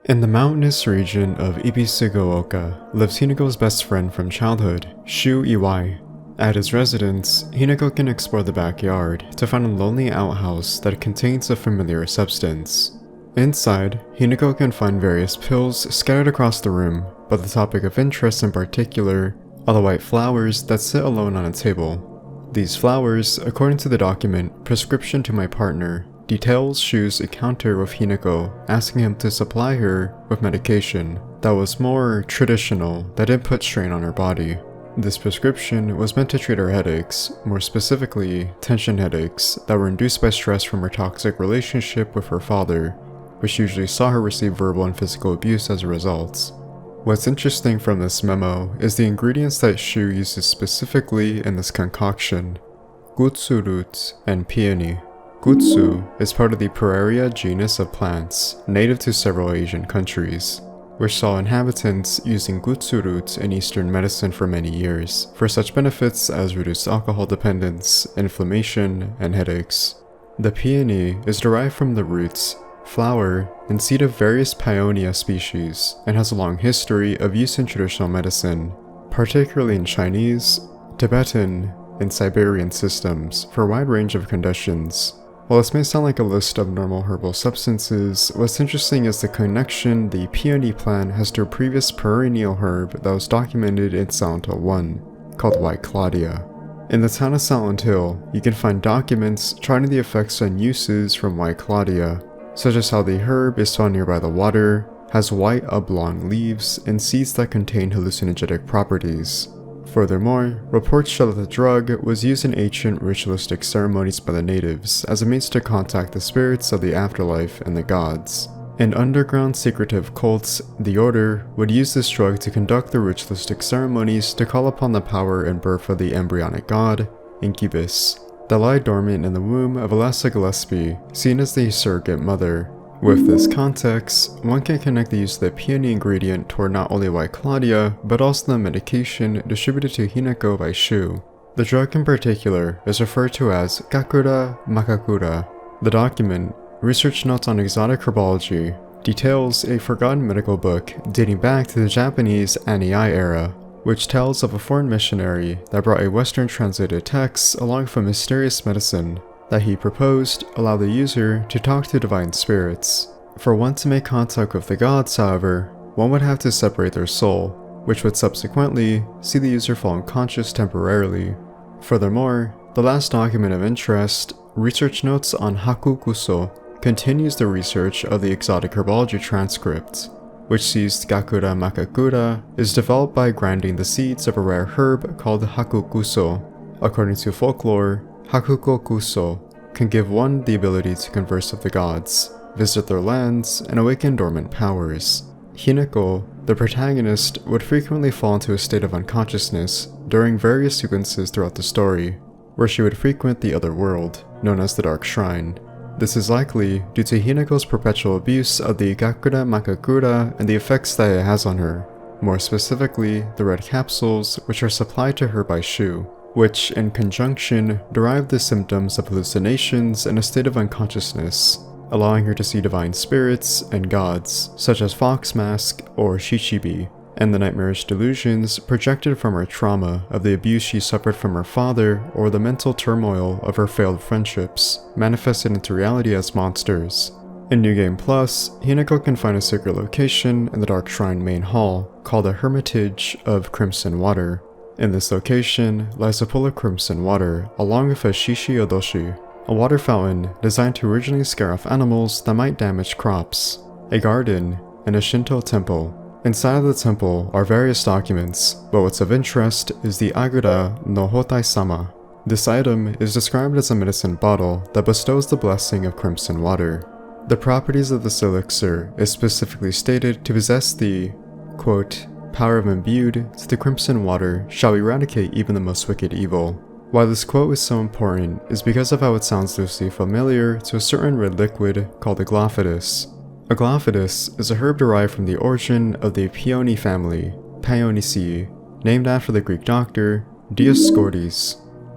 In the mountainous region of Ebisugaoka lives Hinako's best friend from childhood, Shu Iwai. At his residence, Hinako can explore the backyard to find a lonely outhouse that contains a familiar substance. Inside, Hinako can find various pills scattered across the room, but the topic of interest in particular are the white flowers that sit alone on a table. These flowers, according to the document Prescription to My Partner, details Shu's encounter with Hinako asking him to supply her with medication that was more traditional, that didn't put strain on her body. This prescription was meant to treat her headaches, more specifically tension headaches that were induced by stress from her toxic relationship with her father, which usually saw her receive verbal and physical abuse as a result. What's interesting from this memo is the ingredients that Shu uses specifically in this concoction: gutsu root and peony. Gutsu is part of the Pararia genus of plants, native to several Asian countries, which saw inhabitants using gutsu root in Eastern medicine for many years, for such benefits as reduced alcohol dependence, inflammation, and headaches. The peony is derived from the roots, flower, and seed of various Paeonia species, and has a long history of use in traditional medicine, particularly in Chinese, Tibetan, and Siberian systems for a wide range of conditions. While this may sound like a list of normal herbal substances, what's interesting is the connection the peony plant has to a previous perennial herb that was documented in Silent Hill 1, called White Claudia. In the town of Silent Hill, you can find documents charting the effects and uses from White Claudia, such as how the herb is found nearby the water, has white oblong leaves, and seeds that contain hallucinogenic properties. Furthermore, reports show that the drug was used in ancient ritualistic ceremonies by the natives as a means to contact the spirits of the afterlife and the gods. In underground secretive cults, the Order would use this drug to conduct the ritualistic ceremonies to call upon the power and birth of the embryonic god, Incubus, that lie dormant in the womb of Alessa Gillespie, seen as the surrogate mother. With this context, one can connect the use of the peony ingredient toward not only White Claudia, but also the medication distributed to Hinako by Shu. The drug in particular is referred to as Gakura Makakura. The document, Research Notes on Exotic Herbology, details a forgotten medical book dating back to the Japanese Anei era, which tells of a foreign missionary that brought a Western translated text along with a mysterious medicine that he proposed allow the user to talk to divine spirits. For one to make contact with the gods, however, one would have to separate their soul, which would subsequently see the user fall unconscious temporarily. Furthermore, the last document of interest, Research Notes on Hakukuso, continues the research of the exotic herbology transcript, which sees Gakura Makakura is developed by grinding the seeds of a rare herb called Hakukuso. According to folklore, Hakukokuso can give one the ability to converse with the gods, visit their lands, and awaken dormant powers. Hinako, the protagonist, would frequently fall into a state of unconsciousness during various sequences throughout the story, where she would frequent the other world, known as the Dark Shrine. This is likely due to Hinako's perpetual abuse of the Gakura Makakura and the effects that it has on her, more specifically the red capsules which are supplied to her by Shu, which, in conjunction, derive the symptoms of hallucinations and a state of unconsciousness, allowing her to see divine spirits and gods, such as Fox Mask or Shichibi, and the nightmarish delusions projected from her trauma of the abuse she suffered from her father or the mental turmoil of her failed friendships, manifested into reality as monsters. In New Game Plus, Hinako can find a secret location in the Dark Shrine main hall called the Hermitage of Crimson Water. In this location lies a pool of crimson water, along with a shishi odoshi, a water fountain designed to originally scare off animals that might damage crops, a garden, and a Shinto temple. Inside of the temple are various documents, but what's of interest is the Agura no Hotai-sama. This item is described as a medicine bottle that bestows the blessing of crimson water. The properties of this elixir is specifically stated to possess the, quote, power of imbued to the crimson water shall eradicate even the most wicked evil. Why this quote is so important is because of how it sounds loosely familiar to a certain red liquid called Aglaophotis. Aglaophotis is a herb derived from the origin of the peony family, Paeoniaceae, named after the Greek doctor Dioscordes.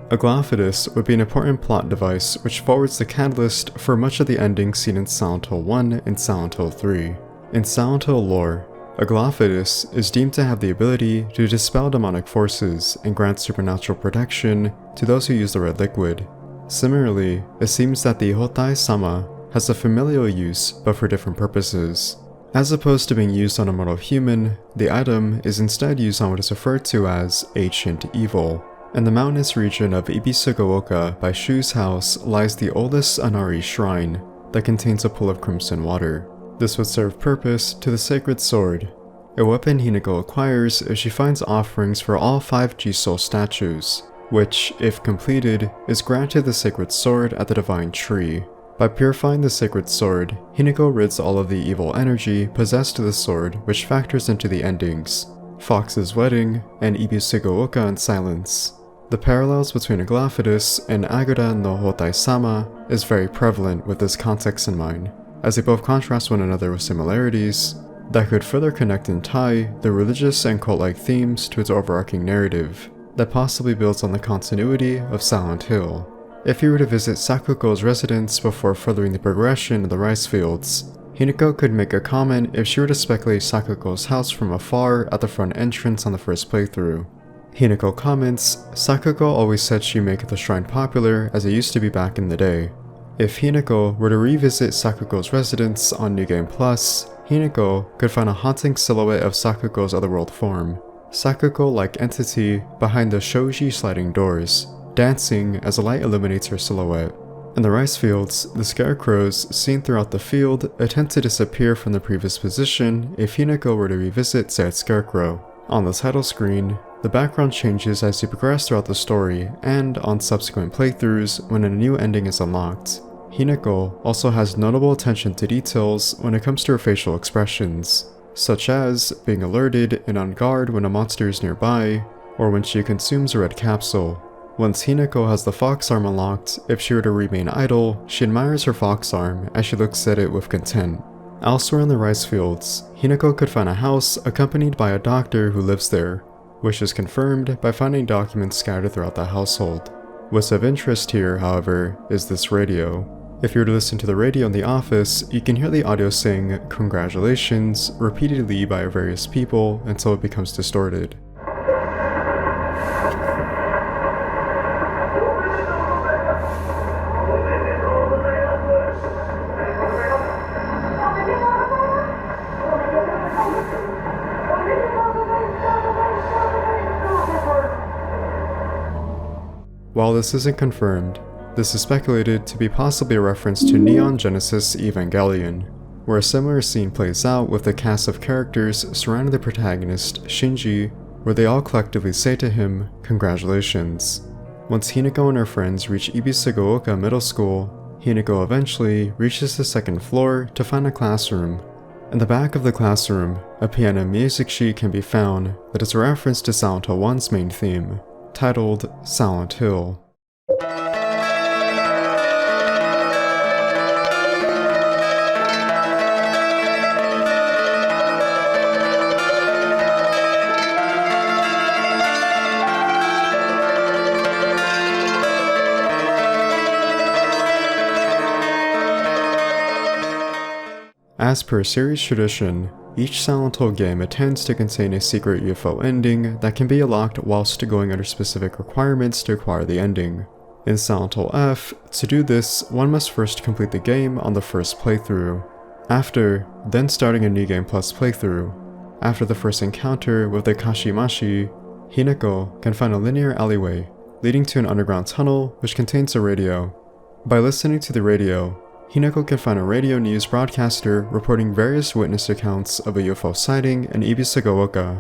Aglaophotis would be an important plot device which forwards the catalyst for much of the endings seen in Silent Hill 1 and Silent Hill 3. In Silent Hill lore, Aglaophotis is deemed to have the ability to dispel demonic forces and grant supernatural protection to those who use the red liquid. Similarly, it seems that the Hotai-sama has a familial use but for different purposes. As opposed to being used on a mortal human, the item is instead used on what is referred to as ancient evil. In the mountainous region of Ebisugaoka by Shu's house lies the oldest Anari shrine that contains a pool of crimson water. This would serve purpose to the sacred sword, a weapon Hinako acquires if she finds offerings for all 5 Jisou statues, which, if completed, is granted the sacred sword at the divine tree. By purifying the sacred sword, Hinako rids all of the evil energy possessed to the sword, which factors into the endings, Fox's Wedding and Ebisugaoka in Silence. The parallels between Aglaophotis and Agura no Hotai-sama is very prevalent with this context in mind, as they both contrast one another with similarities that could further connect and tie the religious and cult-like themes to its overarching narrative that possibly builds on the continuity of Silent Hill. If you were to visit Sakuko's residence before furthering the progression of the rice fields, Hinako could make a comment if she were to speculate Sakuko's house from afar at the front entrance on the first playthrough. Hinako comments, Sakuko always said she'd make the shrine popular as it used to be back in the day. If Hinako were to revisit Sakuko's residence on New Game Plus, Hinako could find a haunting silhouette of Sakuko's otherworld form, Sakuko-like entity behind the shoji sliding doors, dancing as the light illuminates her silhouette. In the rice fields, the scarecrows seen throughout the field attempt to disappear from their previous position if Hinako were to revisit said scarecrow. On the title screen, the background changes as you progress throughout the story and on subsequent playthroughs when a new ending is unlocked. Hinako also has notable attention to details when it comes to her facial expressions, such as being alerted and on guard when a monster is nearby, or when she consumes a red capsule. Once Hinako has the fox arm unlocked, if she were to remain idle, she admires her fox arm as she looks at it with content. Elsewhere in the rice fields, Hinako could find a house accompanied by a doctor who lives there, which is confirmed by finding documents scattered throughout the household. What's of interest here, however, is this radio. If you were to listen to the radio in the office, you can hear the audio saying "congratulations" repeatedly by various people until it becomes distorted. While this isn't confirmed, this is speculated to be possibly a reference to Neon Genesis Evangelion, where a similar scene plays out with a cast of characters surrounding the protagonist, Shinji, where they all collectively say to him, "Congratulations." Once Hinako and her friends reach Ebisugaoka Middle School, Hinako eventually reaches the second floor to find a classroom. In the back of the classroom, a piano music sheet can be found that is a reference to Silent Hill 1's main theme, titled Silent Hill. As per series tradition, each Silent Hill game tends to contain a secret UFO ending that can be unlocked whilst going under specific requirements to acquire the ending. In Silent Hill F, to do this, one must first complete the game on the first playthrough. After, then starting a New Game Plus playthrough. After the first encounter with the Kashimashi, Hinako can find a linear alleyway leading to an underground tunnel which contains a radio. By listening to the radio, Hinako can find a radio news broadcaster reporting various witness accounts of a UFO sighting in Ebisugaoka.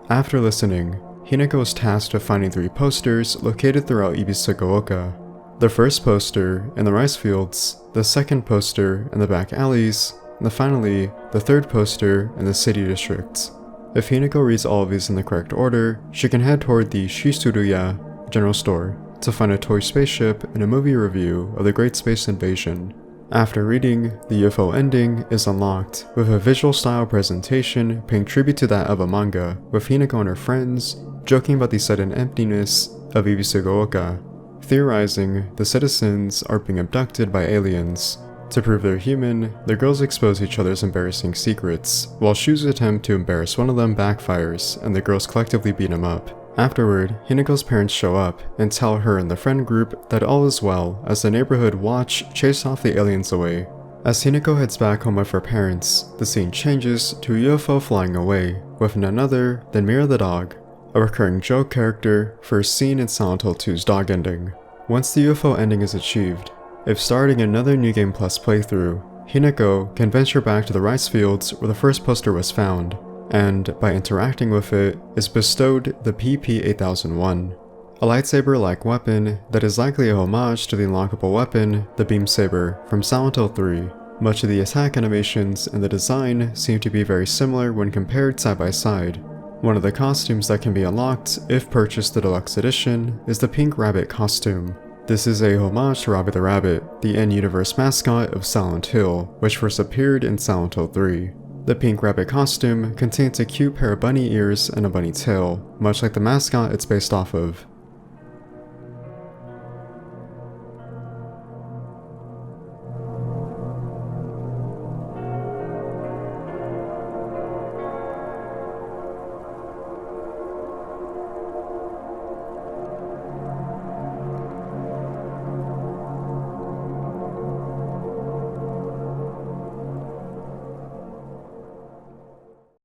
After listening, Hinako is tasked with finding 3 posters located throughout Ebisugaoka. The first poster in the rice fields, the second poster in the back alleys, and finally, the third poster in the city district. If Hinako reads all of these in the correct order, she can head toward the Shisuruya general store to find a toy spaceship and a movie review of the Great Space Invasion. After reading, the UFO Ending is unlocked, with a visual style presentation paying tribute to that of a manga, with Hinako and her friends joking about the sudden emptiness of Ebisugaoka, theorizing the citizens are being abducted by aliens. To prove they're human, the girls expose each other's embarrassing secrets, while Shu's attempt to embarrass one of them backfires and the girls collectively beat him up. Afterward, Hinako's parents show up and tell her and the friend group that all is well as the neighborhood watch chase off the aliens away. As Hinako heads back home with her parents, the scene changes to a UFO flying away, with none other than Mira the dog, a recurring joke character first seen in Silent Hill 2's dog ending. Once the UFO ending is achieved, if starting another New Game Plus playthrough, Hinako can venture back to the rice fields where the first poster was found, and by interacting with it, is bestowed the PP-8001, a lightsaber-like weapon that is likely a homage to the unlockable weapon, the Beam Saber, from Silent Hill 3. Much of the attack animations and the design seem to be very similar when compared side by side. One of the costumes that can be unlocked if purchased the deluxe edition is the Pink Rabbit costume. This is a homage to Robbie the Rabbit, the in-universe mascot of Silent Hill, which first appeared in Silent Hill 3. The Pink Rabbit costume contains a cute pair of bunny ears and a bunny tail, much like the mascot it's based off of.